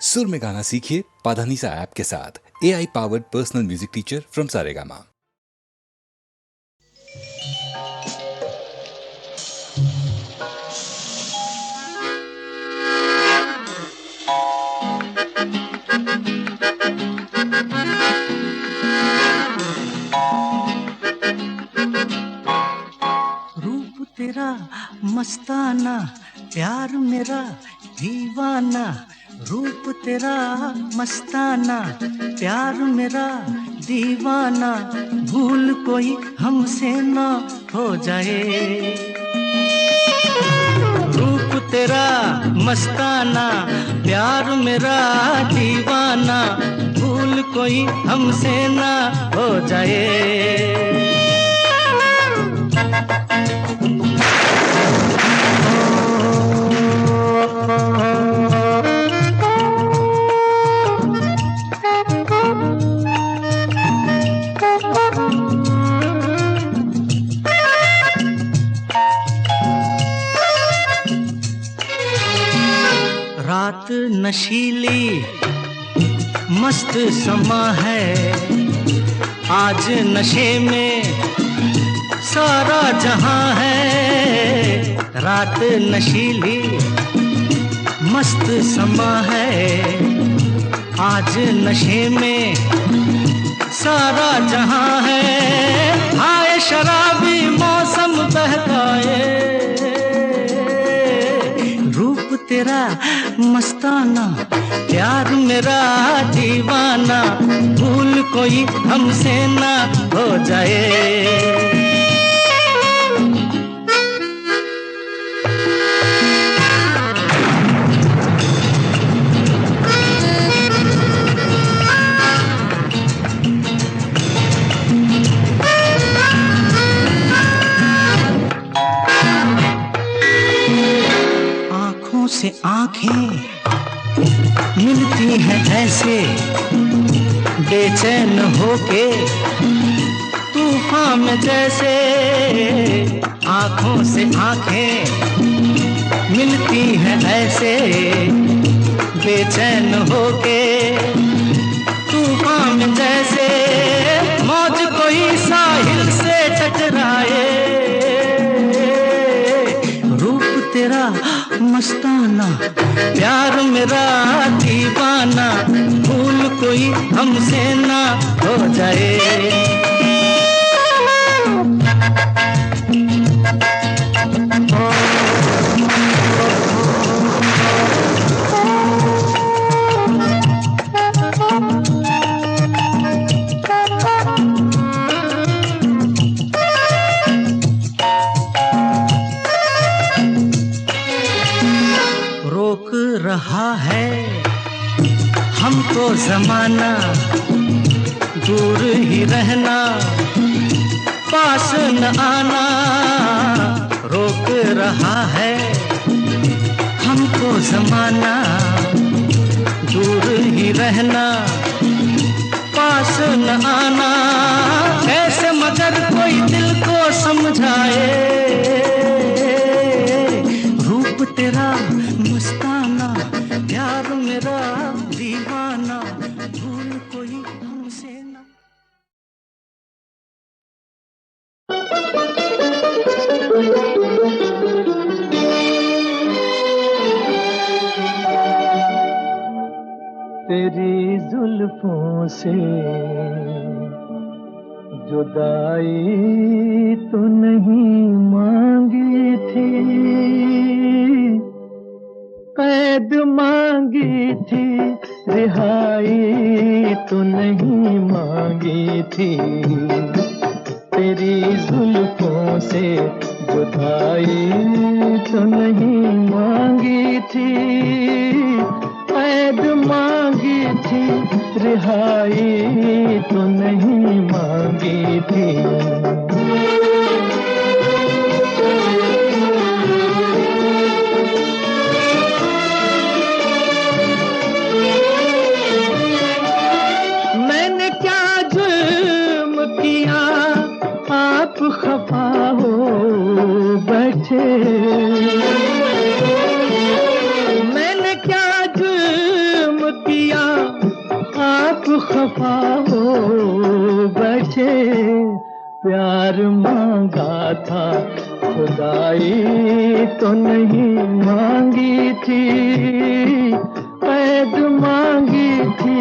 सुर में गाना सीखिए पाधानीसा ऐप के साथ। AI powered personal music teacher from Saregama. रूप तेरा मस्ताना, प्यार मेरा दीवाना। रूप तेरा मस्ताना, प्यार मेरा दीवाना। भूल कोई हमसे ना हो जाए। रूप तेरा मस्ताना, प्यार मेरा दीवाना। भूल कोई हमसे ना हो जाए। रात नशीली मस्त समा है, आज नशे में सारा जहां है। रात नशीली मस्त समा है, आज नशे में सारा जहां है। आए शराबी मौसम बहकाए। रूप तेरा मस्ताना, प्यार मेरा दीवाना। भूल कोई हमसे ना हो जाए। से आंखें मिलती हैं ऐसे, बेचैन होके तूफान में जैसे। आंखों से आंखें मिलती हैं ऐसे, बेचैन होके तूफान में जैसे। मौज कोई साहिल से टकराए। रूप तेरा मस्ताना, प्यार मेरा दीवाना। भूल कोई हमसे ना हो जाए। रोक रहा है हमको ज़माना, दूर ही रहना, पास न आना। रोक रहा है हमको ज़माना, दूर ही रहना, पास न आना। कैसे मगर कोई दिल को समझाए। रूप तेरा मस्ताना, प्यार मेरा दीवाना। भूल कोई हमसे ना। तेरी जुल्फों से जुदाई तो नहीं मांगी थी, कैद मांगी थी, रिहाई तो नहीं मांगी थी। तेरी जुल्फों से जुदाई तो नहीं मांगी थी, कैद मांगी थी, रिहाई तो नहीं मांगी थी। मैंने क्या जुर्म किया आप खफा हो बैठे। मैंने क्या जुर्म खफा हो बैठे, प्यार मांगा था खुदाई तो नहीं मांगी थी, कैद मांगी थी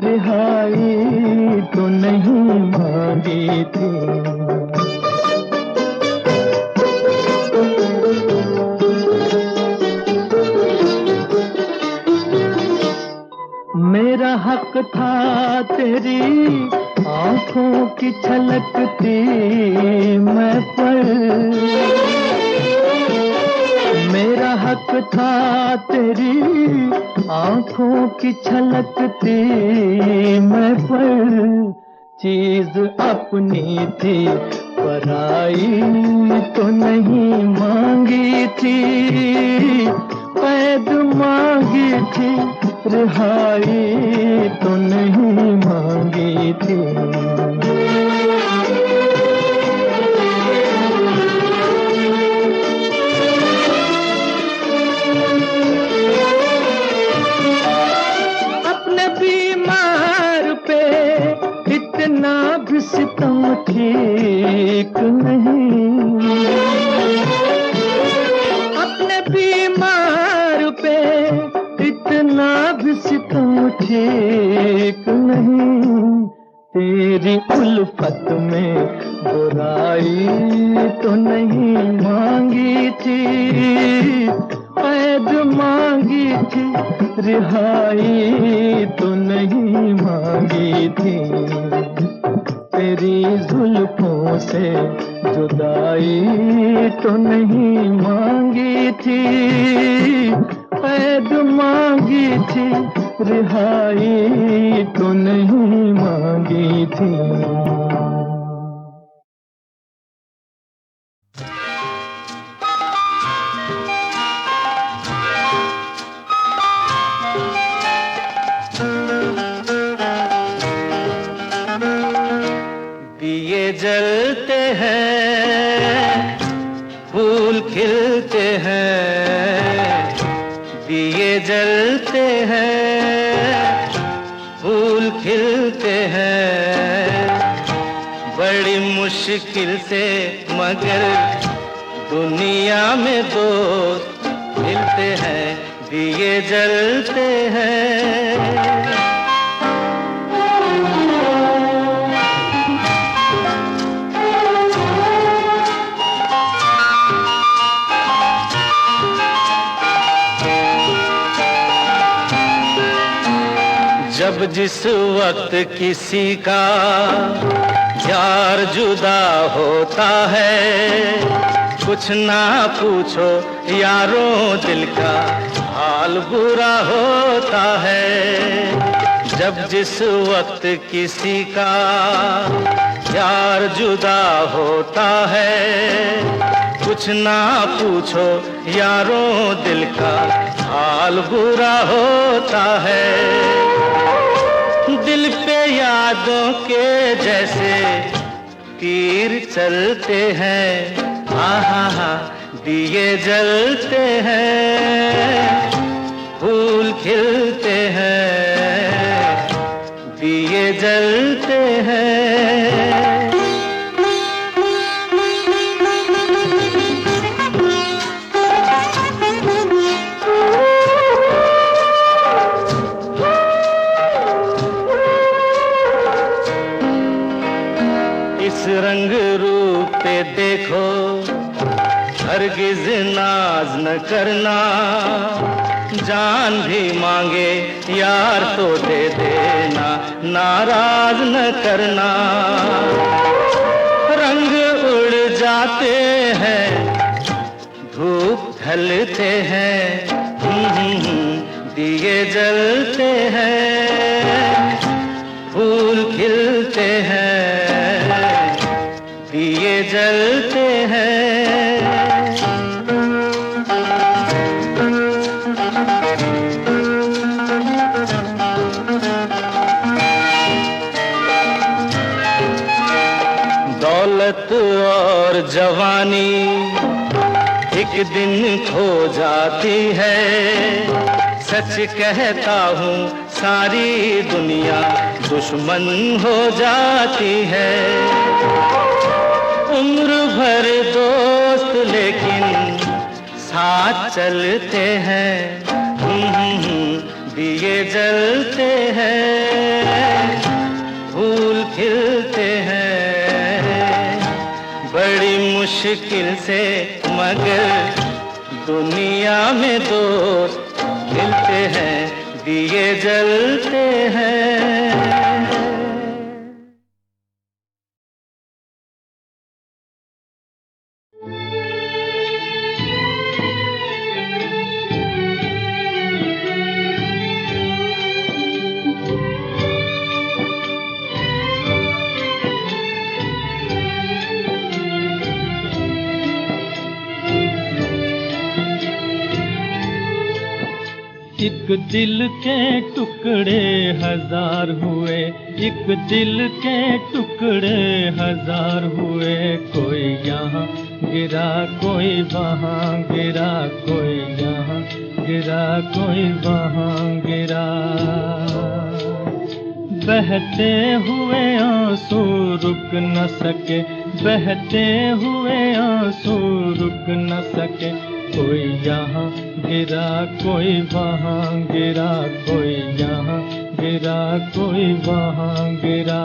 रिहाई तो नहीं मांगी थी। मेरा हक था तेरी आंखों की छलकती मैं पर, मेरा हक था तेरी आंखों की छलकती मैं पर, चीज अपनी थी पराई तो नहीं मांगी थी, कैद मांगी थी रिहाई तो नहीं मांगी थी। अपने बीमार पे इतना भी सितम ठीक नहीं, अपने बीमार पे इतना भी सितम ठीक नहीं, तेरी उल्फत में बुराई तो नहीं मांगी थी, कैद मांगी थी रिहाई तो नहीं मांगी थी, तेरी जुल्फों से जुदाई तो नहीं मांगी थी, कैद मांगी थी रिहाई तो नहीं मांगी थी। दिए जलते हैं, फूल खिलते हैं, दिए जलते हैं, फूल खिलते हैं, बड़ी मुश्किल से मगर दुनिया में दोस्त मिलते हैं, दिए जलते हैं। जब जिस वक्त किसी का यार जुदा होता है, कुछ ना पूछो यारों दिल का हाल बुरा होता है। जब जिस वक्त किसी का यार जुदा होता है, कुछ ना पूछो यारों दिल का हाल बुरा होता है। दिल पे यादों के जैसे तीर चलते हैं, आहा दिए जलते हैं, फूल खिलते हैं, दिए जलते हैं। रंग रूप पे देखो हरगिज नाज न करना, जान भी मांगे यार तो दे देना, नाराज न करना। रंग उड़ जाते हैं, धूप ढलते हैं, दिए जलते हैं, फूल खिलते हैं, दिए जलते हैं। दौलत और जवानी एक दिन खो जाती है, सच कहता हूँ सारी दुनिया दुश्मन हो जाती है। उम्र भर दोस्त लेकिन साथ चलते हैं, दिए जलते हैं, फूल खिलते हैं, बड़ी मुश्किल से मगर दुनिया में दोस्त मिलते हैं, दिए जलते हैं। एक दिल के टुकड़े हजार हुए, एक दिल के टुकड़े हजार हुए, कोई यहाँ गिरा कोई वहाँ गिरा, कोई यहाँ गिरा कोई वहाँ गिरा। बहते हुए आंसू रुक न सके, बहते हुए आंसू रुक न सके, कोई यहाँ गिरा कोई वहाँ गिरा, कोई यहाँ गिरा कोई वहाँ गिरा।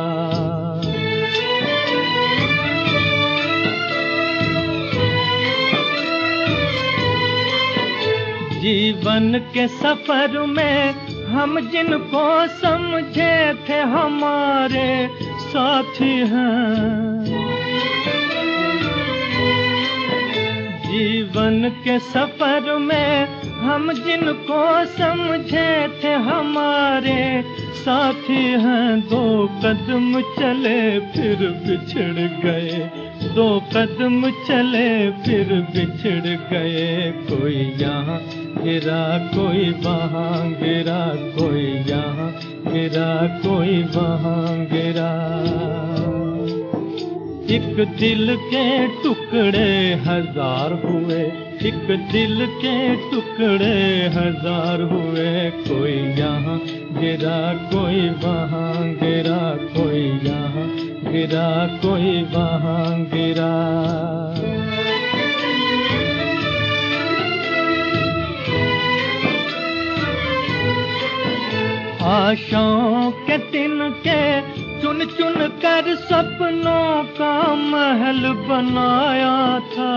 जीवन के सफर में हम जिनको समझे थे हमारे साथी हैं। जीवन के सफर में हम जिनको समझे थे हमारे साथी हैं, दो कदम चले फिर बिछड़ गए, दो कदम चले फिर बिछड़ गए, कोई यहाँ गिरा कोई वहाँ गिरा, कोई यहाँ गिरा कोई वहाँ गिरा। एक दिल के टुकड़े हजार हुए, एक दिल के टुकड़े हजार हुए, कोई यहाँ गिरा कोई वहाँ गिरा, कोई यहाँ गिरा कोई वहाँ गिरा। आशाओं के तिनके चुन चुन कर सपनों का महल बनाया था,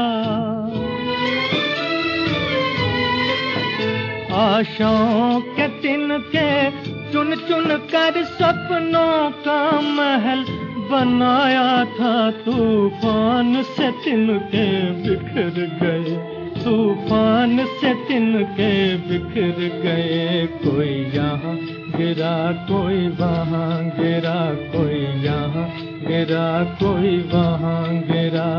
आशाओं के तिनके चुन चुन कर सपनों का महल बनाया था, तूफान से तिनके बिखर गए, तूफान से तिनके बिखर गए, कोई यहाँ गिरा कोई वहाँ गिरा, कोई यहाँ गिरा कोई वहाँ गिरा।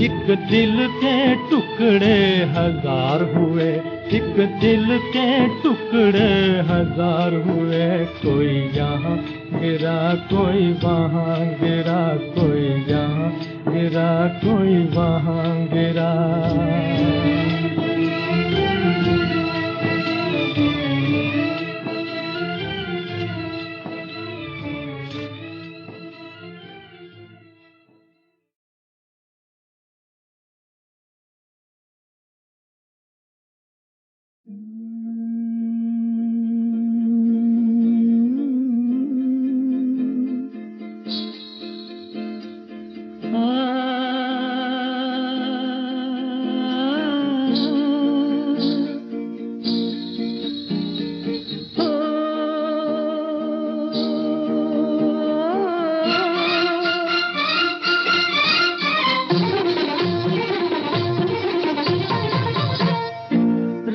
एक दिल के टुकड़े हजार हुए, एक दिल के टुकड़े हजार हुए, कोई यहाँ गिरा कोई वहाँ गिरा, कोई यहाँ गिरा कोई वहाँ गिरा।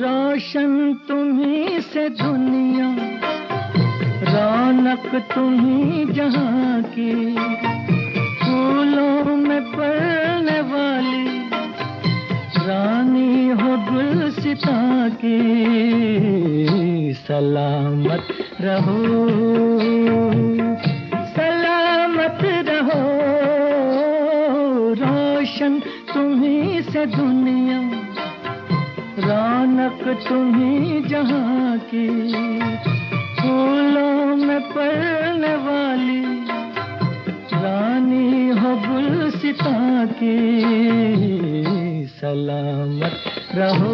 रोशन तुम्हीं से दुनिया, रौनक तुम्हीं जहाँ की, फूलों में पलने वाली रानी हो गुलसिता की। सलामत रहो, सलामत रहो, रोशन तुम्हीं से दुनिया, रौनक तुम्ही जहाँ की, फूलों में पलने वाली, रानी हो गुलसिता की। सलामत रहो,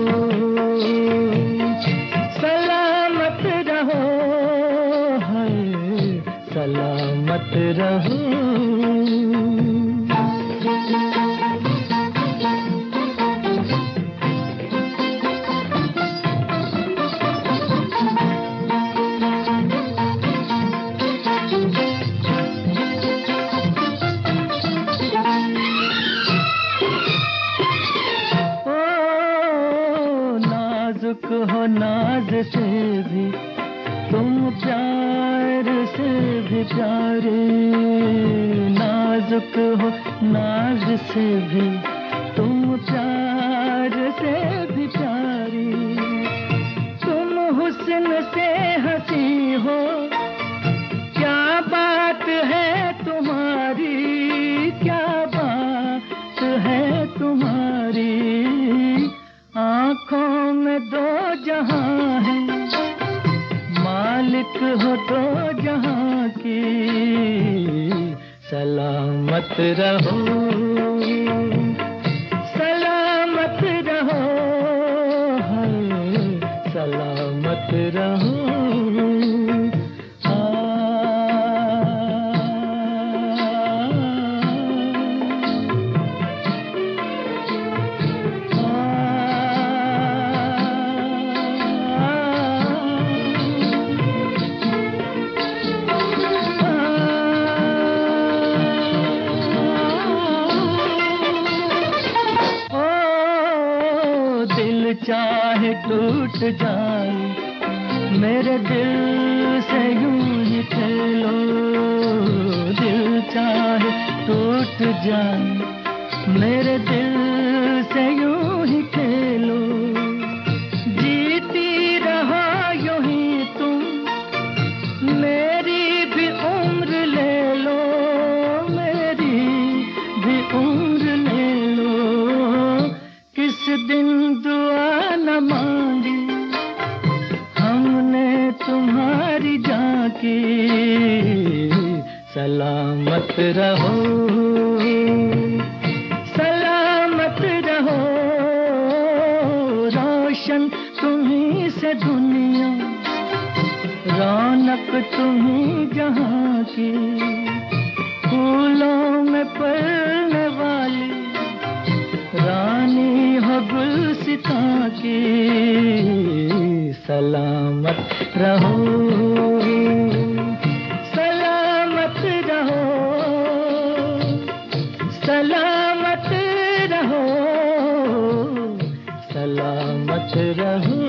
सलामत रहो, है सलामत रहो। नाजुक हो नाज से भी तुम, प्यार से भी प्यारे। नाजुक हो नाज से भी तुम, प्यार से भी प्यारी। तुम हुस्न से हंसी हो, क्या बात है तुम्हारी, क्या बात है तुम्हारी। आँखों में दो जहां है, मालिक हो दो जहां की। सलामत रहो, सलामत रहो, है सलामत रहो। चाहे टूट जाए मेरे दिल से यूं ही खेलो। दिल चाहे टूट जाए मेरे दिल से यूं ही खेलो। जीती रहो यूं ही तुम, मेरी भी उम्र ले लो, मेरी भी उम्र ले लो। किस दिन दुआ न मांगी हमने तुम्हारी जाके। सलामत रहो, सलामत रहो, रोशन तुम्ही से दुनिया, रौनक तुम्ही जहाँ की। फूलों में पलने वाली, रानी हो गुलसिता की। सलामत रहो, सलामत रहो, सलामत रहो, सलामत रहो।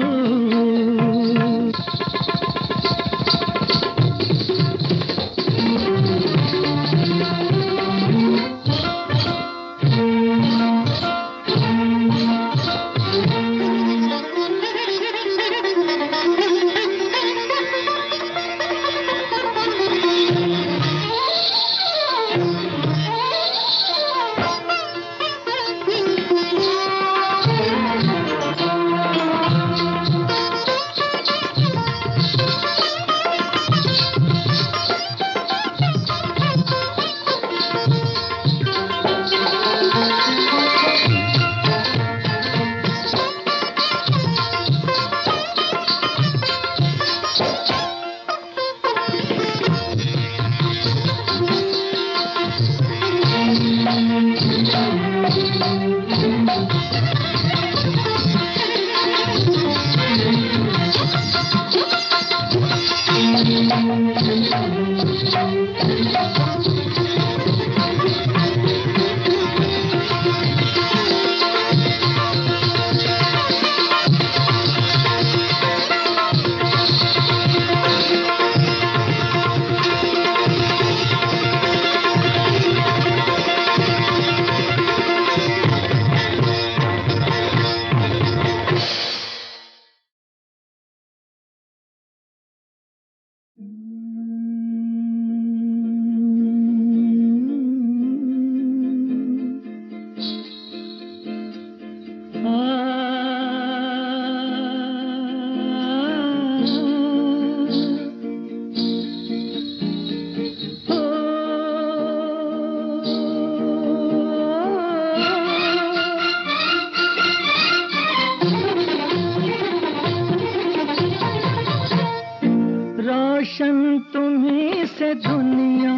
से दुनिया,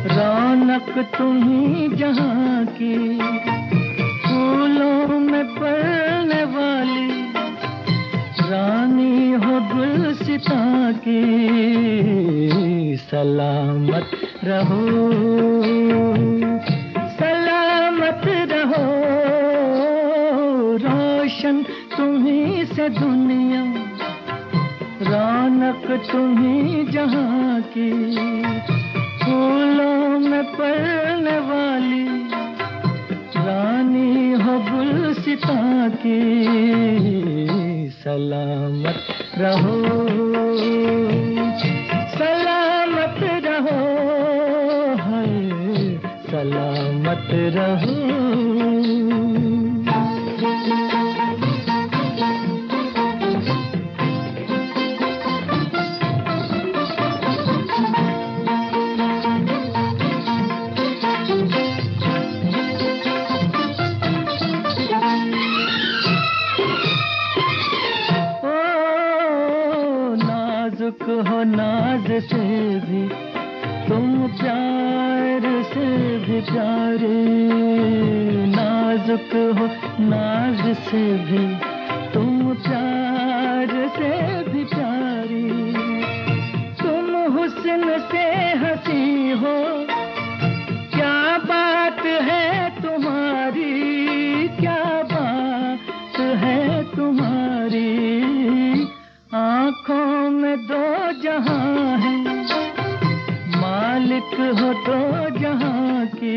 रौनक तुम्ही जहाँ की, फूलों में पलने वाली रानी हो गुलसिता की। सलामत रहो, सलामत रहो, रोशन तुम्ही से दुनिया, रौनक तुम्ही जहाँ की, फूलों में पलने वाली रानी हो गुलसिता की। सलामत रहो, सलामत रहो, है सलामत रहो। हो नाज से भी तुम प्यार से भी प्यारे, नाजुक हो नाज से भी तुम प्यार से भी प्यारी, तुम हुस्न से हंसी हो, क्या बात है तुम्हारी, क्या बात है तुम्हारी, आँखों में दो जहां है, मालिक हो तो जहां की।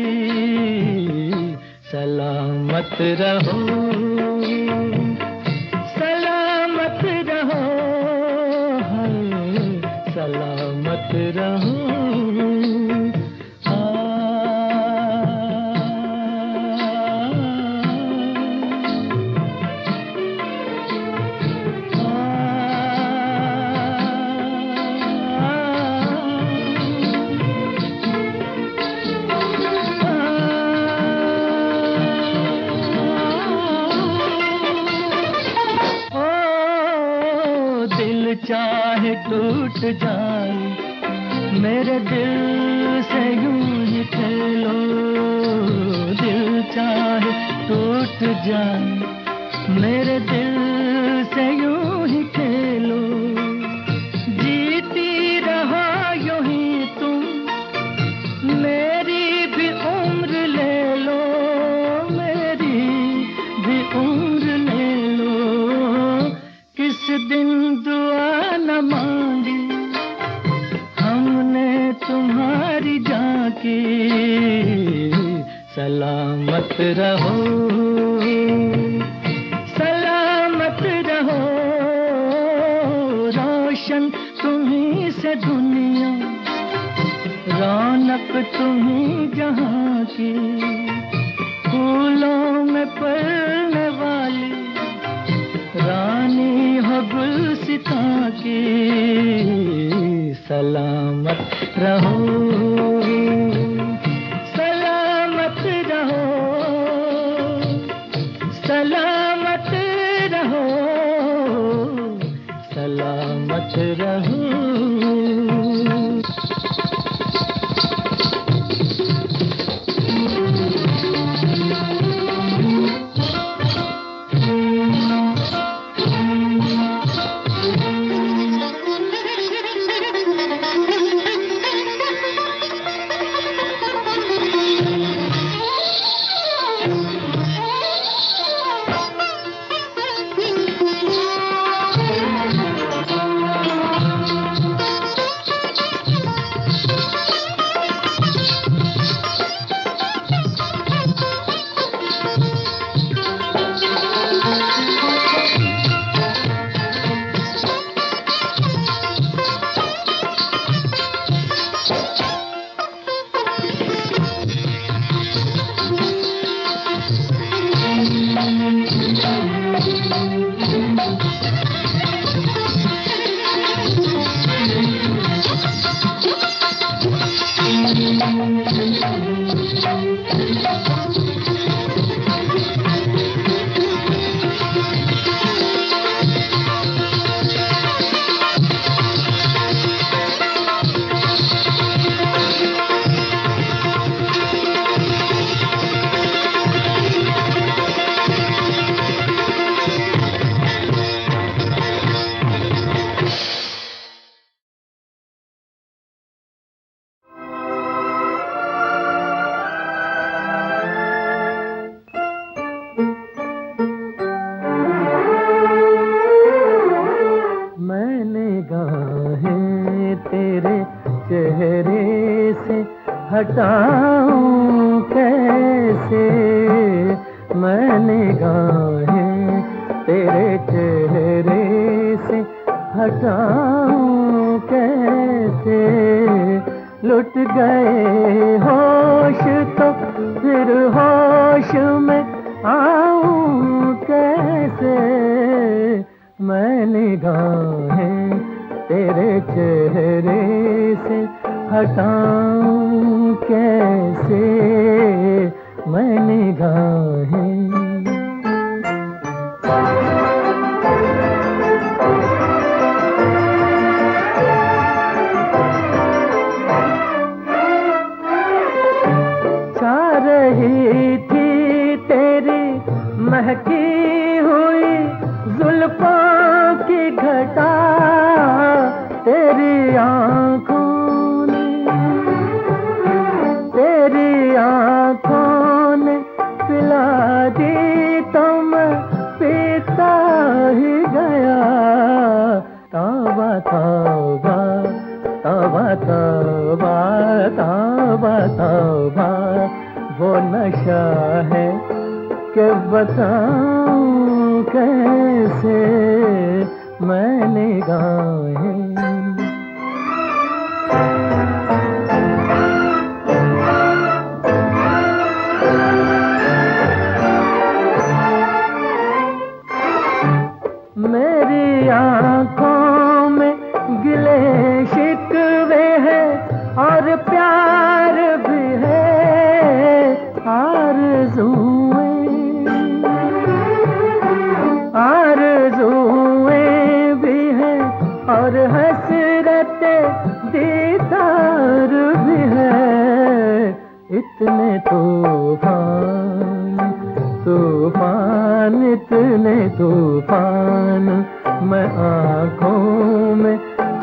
सलामत रहो, सलामत रहो, है सलामत रहो। चाहे टूट जाए मेरे दिल से यूं ही खेलो, दिल चाहे टूट जाए मेरे दिल से यूं ही खेलो, जीती रहो यूं ही तुम, मेरी भी उम्र ले लो, मेरी भी उम्र ले लो। किस दिन दुआ न मांगी हमने तुम्हारी जाकी। सलामत रहो, सलामत रहो, रोशन तुम्ही से दुनिया, रौनक तुम्ही जहाँ की, फूलों में पलने वाली रानी हो गुलसिता की। सलामत रहो, सलामत रहो, सलामत रहो, सलामत रहो। निगाहें तेरे चेहरे से हटाऊं कैसे, मैं निगाहें तेरे चेहरे से हटाऊं कैसे। लुट गए होश तो फिर होश में आऊं कैसे, मैं निगाहें तेरे चेहरे से हटाऊं कैसे, मैं निगाहें। रही थी तेरी महकी हुई जुल्फों की घटा, तेरी आँखों ने पिला दी तो मैं पीता ही गया। तौबा तौबा तौबा तौबा तौबा तौबा, वो नशा है कि बताऊं कैसे, मैं निगाहें। मेरी आँखों में गिले शिकवे हैं और प्यार भी है, आरज़ूएं भी हैं और हसरतें दीदार भी है। इतने तूफान इतने तूफान मैं आँखों में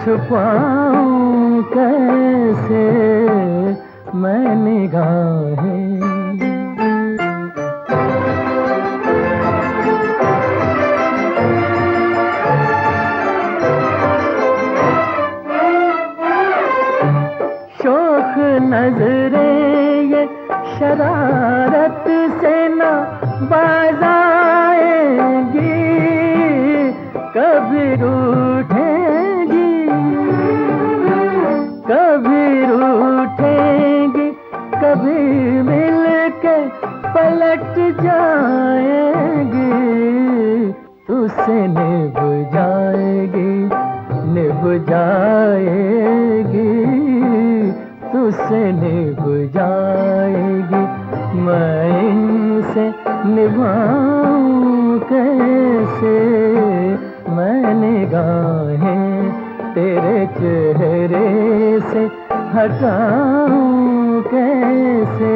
छुपाऊं कैसे, मैं निगाहें। शोख नजरें ये शरारत से न बाज आएंगी, कभी रूठेंगी कभी मिल के पलट जाएंगी। तुझसे निभ जाएगी तुझसे निभ जाएगी, मैं इनसे निभाऊं कैसे, मैं निगाहें तेरे चेहरे से हटाऊं कैसे।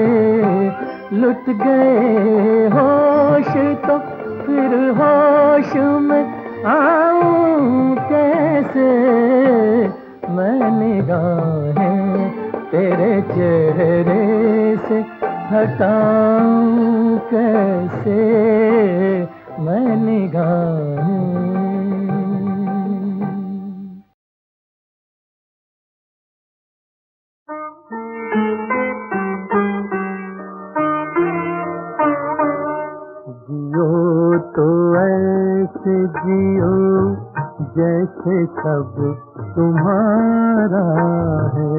लुट गए होश तो फिर होश में आऊं कैसे, मैं निगाहें तेरे चेहरे से हटाऊं कैसे, मैं निगाहें। जियो तो ऐसे जियो जैसे सब तुम्हारा है,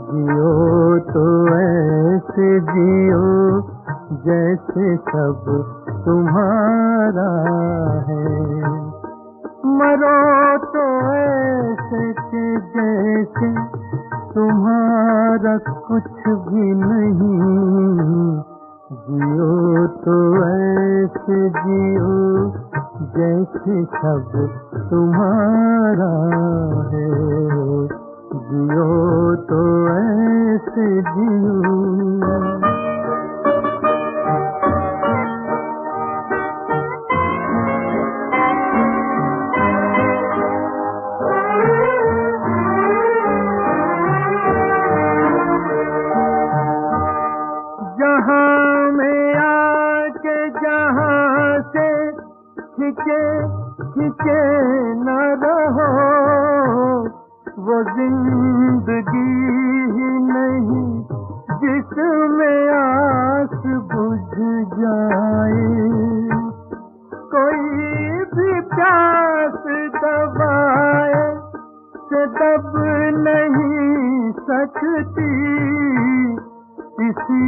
जियो तो ऐसे जियो जैसे सब तुम्हारा है। मरो तो ऐसे कि जैसे तुम्हारा कुछ भी नहीं, जियो तो ऐसे जियो जैसे सब तुम्हारा है, जियो तो ऐसे जियो। जहाँ में आके जहाँ से खिंचे खिंचे न रहो, जिंदगी ही नहीं जिसमें आस बुझ जाए, कोई भी प्यास दबाए से दब नहीं सकती, इसी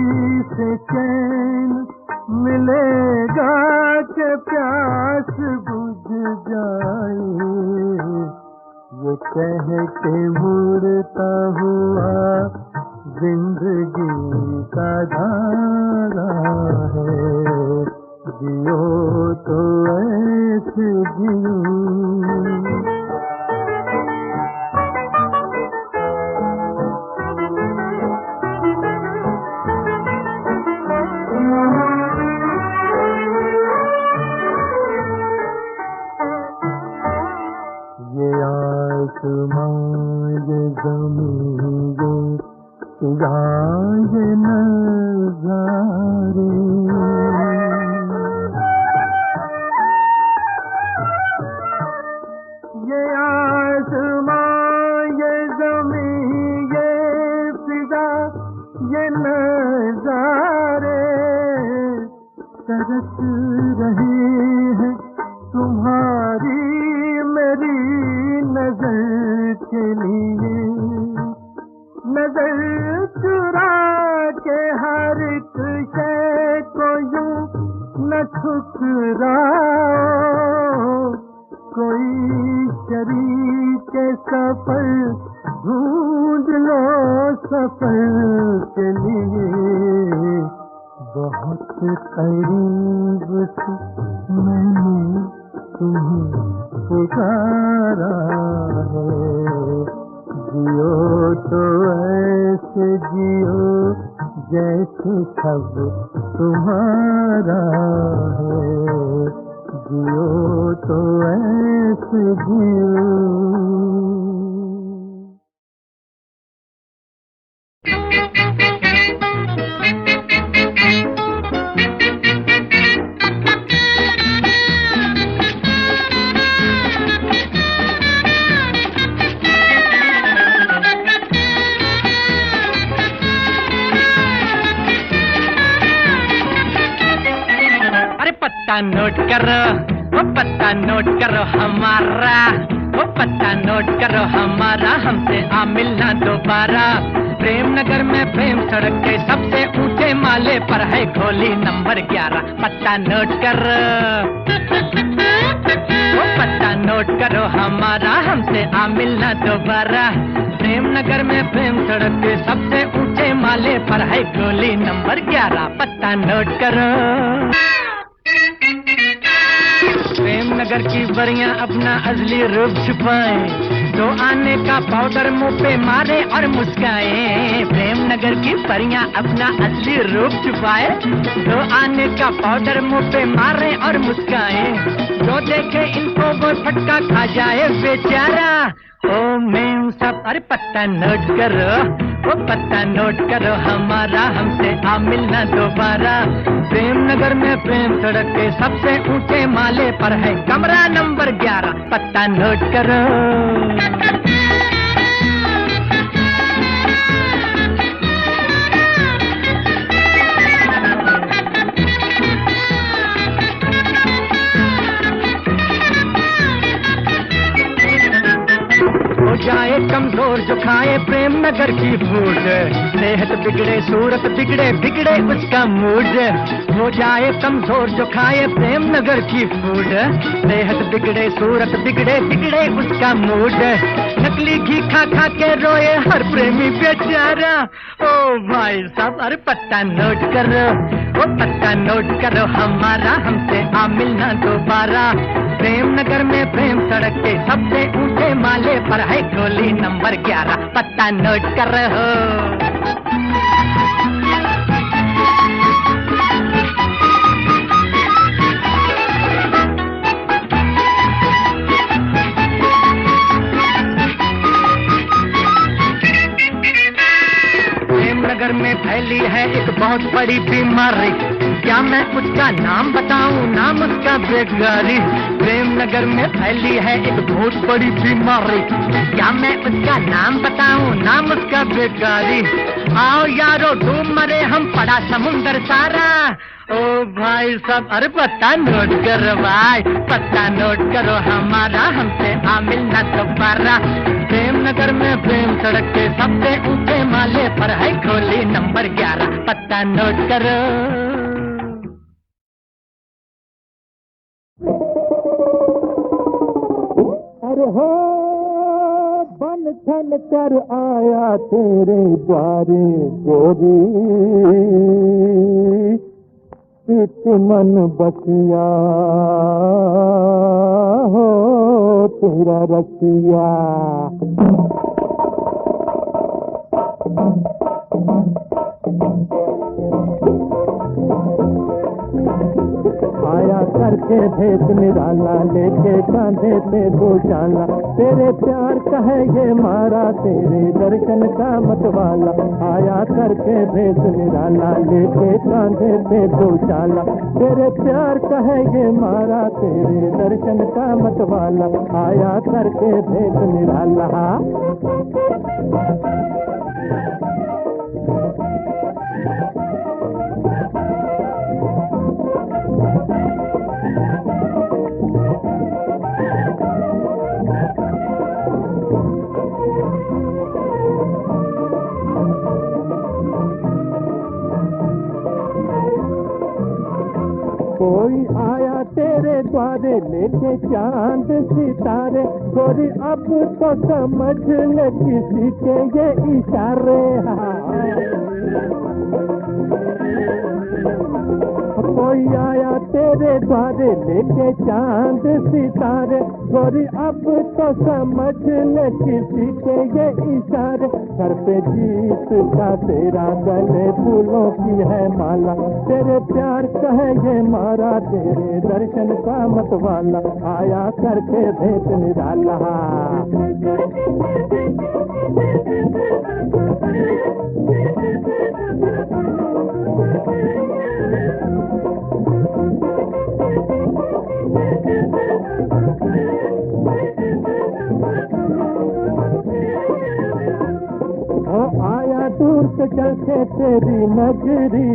से चैन मिलेगा कि प्यास बुझ जाए। ये कह के मुड़ता हुआ जिंदगी का धारा है, जियो तो ऐसे जियो। ये आसमां ये ज़मीं ये नज़ारे, ये आसमां ये ज़मीं ये फिज़ा ये नज़ारे तरस रहे हैं तुम्हारी मेरी नजर के लिए। नजर चुरा के हर एक शय को यूं न ठुकराओ, कोई शरीक सफर ढूंढ लो सफर के लिए। बहुत करीब से मैंने तुम्हें पुकारा है, जियो तो ऐसे जियो जैसे सब तुम्हारा है, जियो तो ऐसे जियो। पत्ता नोट करो, वो पत्ता नोट करो हमारा, वो पत्ता नोट करो हमारा, हमसे आ मिलना दोबारा। प्रेम नगर में प्रेम सड़क के सबसे ऊंचे माले पर है खोली नंबर 11, पत्ता नोट करो, वो पत्ता नोट करो हमारा, हमसे आ मिलना दोबारा। प्रेम नगर में प्रेम सड़क के सबसे ऊंचे माले पर है खोली नंबर 11, पत्ता नोट करो। प्रेम नगर की बरियां अपना असली रूप छुपाए, तो आने का पाउडर मुंह पे मारे और मुस्काए। प्रेम नगर की परियां अपना असली रूप छुपाए, तो आने का पाउडर मुंह पे मारे और मुस्काए। जो देखे इनको वो फटका खा जाए बेचारा। ओ मेम सब अरे पत्ता नोट करो, वो पत्ता नोट करो हमारा, हमसे आ मिलना दोबारा। प्रेम नगर में प्रेम सड़क के सबसे ऊंचे माले पर है कमरा नंबर 11, पत्ता नोट करो। हो जाए कमजोर जो खाए प्रेम नगर की फूड, सेहत बिगड़े सूरत बिगड़े बिगड़े उसका मूड। हो जाए कमजोर जो खाए प्रेम नगर की फूड, सेहत बिगड़े सूरत बिगड़े बिगड़े उसका मूड। नकली घी खा खा के रोए हर प्रेमी बेचारा। ओ भाई साहब अरे पत्ता नोट करो, वो पत्ता नोट करो हमारा, हमसे आ मिलना दोबारा। प्रेम नगर में प्रेम सड़क के सबसे ऊंचे माले पर है खोली नंबर 11, पत्ता नोट करो। में फैली है एक बहुत बड़ी बीमारी, क्या मैं उसका नाम बताऊं, नाम उसका बेगारी। प्रेम नगर में फैली है एक बहुत बड़ी बीमारी, क्या मैं उसका नाम बताऊं, नाम उसका बेगारी। आओ यारो डूब मरे हम, पड़ा समुंदर सारा। ओ भाई सब, अरे पत्ता नोट करो भाई, पत्ता नोट करो हमारा, हमसे आ मिलना दोबारा। प्रेम नगर में प्रेम सड़क के सबसे ऊंचे माले पर है खोली नंबर 11, पत्ता नोट करो। अरे हो बन ठन कर आया तेरे द्वारे गोरी, चित मन बसिया हो तेरा रसिया। आया करके भेद निराला, लेके कांधे पे भूषाला, तेरे प्यार का है ये मारा, तेरे दर्शन का मतवाला। आया करके भेद निराला, लेके कांधे पे भूषाला, तेरे प्यार का है ये मारा, तेरे दर्शन का मतवाला। आया करके भेद निराला। कोई आया तेरे द्वारे लेके चांद सितारे, गोरी अब तो समझ ले किसी के ये इशारे। कोई आया तेरे द्वारे लेके चांद सितारे, गोरी अब तो समझ ले किसी के ये इशारे। सर पे जीत का तेरा, गले फूलों की है माला, तेरे प्यार का है ये मारा, तेरे दर्शन का मतवाला। आया करके भेद निराला। आया दूर से चल के तेरी नगरी,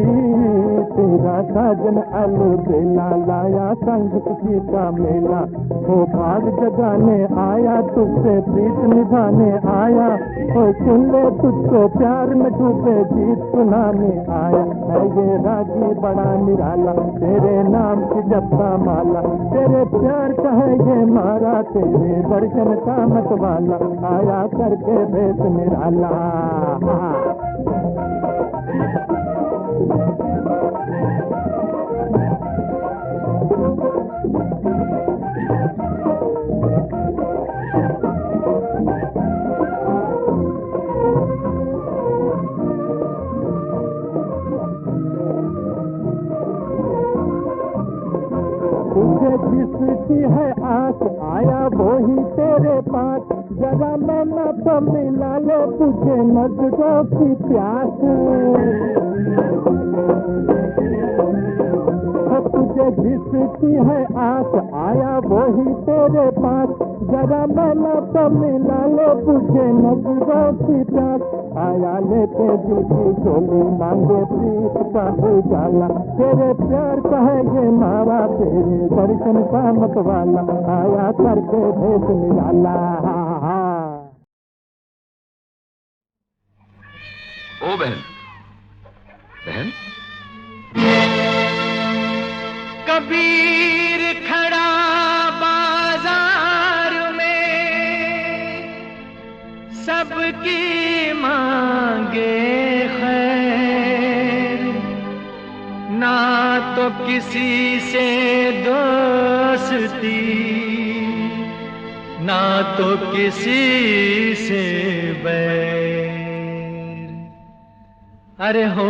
तेरा साजन अलबेला, लाया संग किसी का मेला। वो भाग जगाने आया, तुझसे प्रीत निभाने आया, ओ सुन ले तुझको प्यार में डूबे गीत सुनाने आया। है ये रागी बड़ा निराला, तेरे नाम की जपता माला, तेरे प्यार का है ये मारा, तेरे दर्शन का मतवाला। आया करके भेद निराला। तुझे जिसकी है आस, आया वो ही तेरे पास, जरा मैं न तो मिला ले तुझे नजरों की प्यास। तुझे जिसकी है आस, आया वो ही तेरे पास, जरा मैं न तो मिला ले तुझे नजरों की प्यास। आया लेके दूसरी झोली, मांगे प्रीत का उजाला, तेरे प्यार का है ये मारा, तेरे दर्शन का मतवाला। आया करके भेद निराला। ओ बहन, बहन कबीर खड़ा बाजार में, सबकी मांगे खैर, ना तो किसी से दोस्ती, ना तो किसी से बैर। अरे हो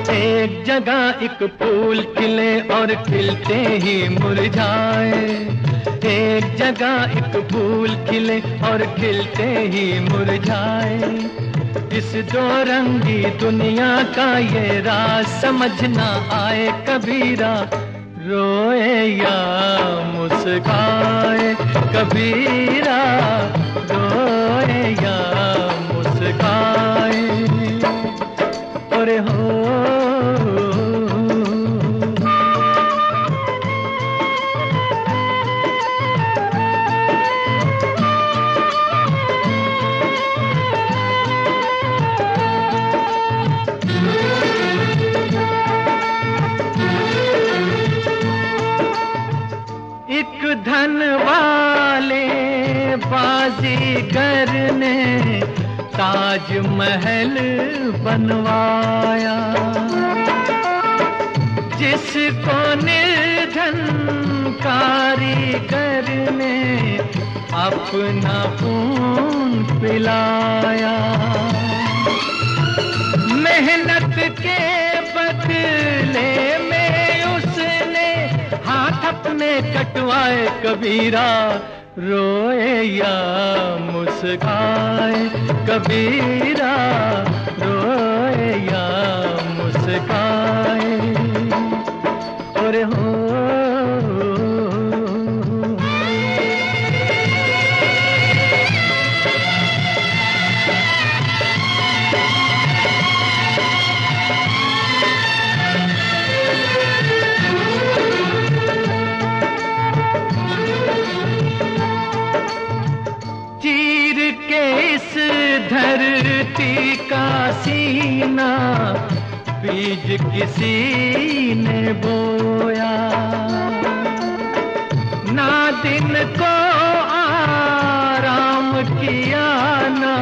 एक जगह एक फूल खिले और खिलते ही मुरझाए, एक जगह एक फूल खिले और खिलते ही मुरझाए। इस दो रंगी दुनिया का ये राज समझ ना आए कबीरा, रोए या मुस्काए कबीरा, रोए या मुस्काए। अरे हो एक धन वाले बाजीगर ने ताजमहल बनवाया, जिसको निर्धन कारीगर ने अपना खून पिलाया। मेहनत के बदले में उसने हाथ अपने कटवाए कबीरा, रोए या मुस्काए कबीरा, रोए या मुस्काए। और हो धरती का सीना बीज किसी ने बोया, ना दिन को आराम किया, ना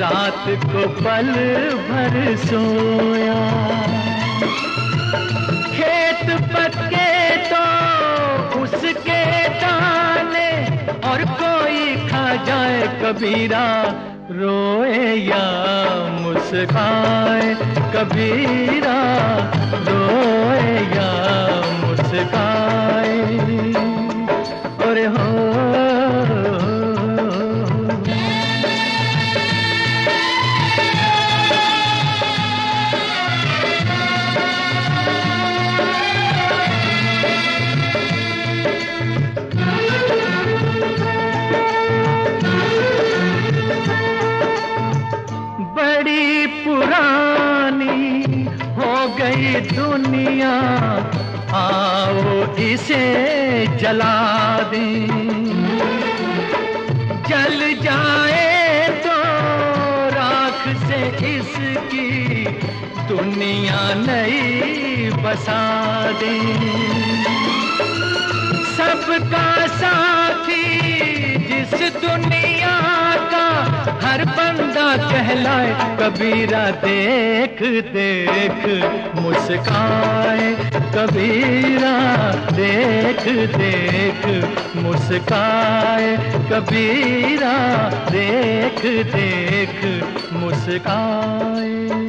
रात को पल भर सोया। खेत पक्के तो उसके दाने और कोई खा जाए कबीरा, रोए या मुस्काए कबीरा, रोए या मुस्काए। और हो बड़ी पुरानी हो गई दुनिया, आओ इसे जला दें। जल जाए तो राख से इसकी दुनिया नई बसा दें। सबका साथी जिस दुनिया का हर बंदा कहलाए कबीरा, देख देख मुस्काए कबीरा, देख देख मुस्काए कबीरा, देख देख मुस्काए।